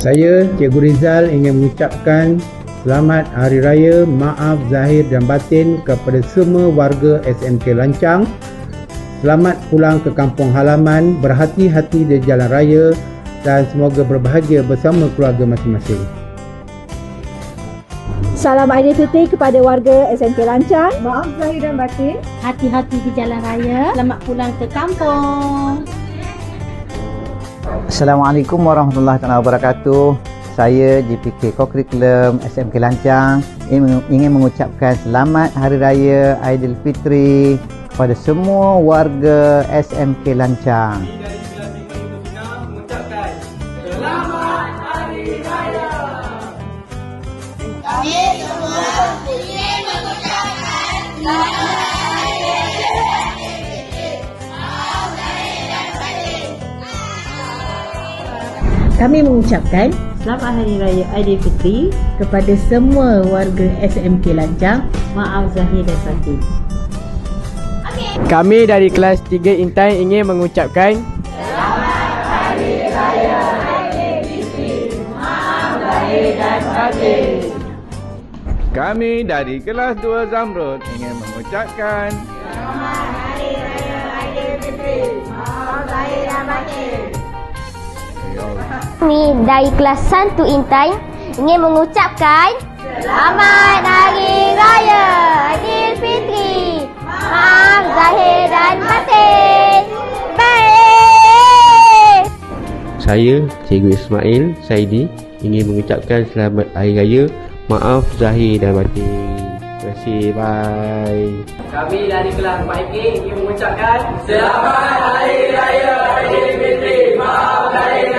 Saya, Cikgu Rizal, ingin mengucapkan selamat Hari Raya, maaf zahir dan batin kepada semua warga SMK Lancang. Selamat pulang ke kampung halaman, berhati-hati di jalan raya dan semoga berbahagia bersama keluarga masing-masing. Salam Aidilfitri kepada warga SMK Lancang. Maaf zahir dan batin. Hati-hati di jalan raya. Selamat pulang ke kampung. Assalamualaikum warahmatullahi wabarakatuh. Saya JPK Co-Curriculum SMK Lancang ingin mengucapkan selamat Hari Raya Aidilfitri kepada semua warga SMK Lancang. Selamat Hari Raya. Kami semua ingin mengucapkan selamat Hari Raya. Kami mengucapkan selamat Hari Raya Aidilfitri kepada semua warga SMK Lancang. Maaf zahir dan batin. Kami dari kelas 3 Intai ingin mengucapkan Selamat Hari Raya Aidilfitri. Maaf zahir dan batin. Kami dari kelas 2 Zamrud ingin mengucapkan Selamat Hari Raya Aidilfitri. Maaf zahir dan batin. Kami dari kelas 1 Intai ingin mengucapkan Selamat Hari Raya Aidilfitri. Maaf zahir dan batin. Baik. Saya, Cikgu Ismail Saidi, ingin mengucapkan selamat Hari Raya, maaf zahir dan batin. Terima kasih, bye. kami dari kelas 4K ingin mengucapkan Selamat Hari Raya Aidilfitri. Maaf zahir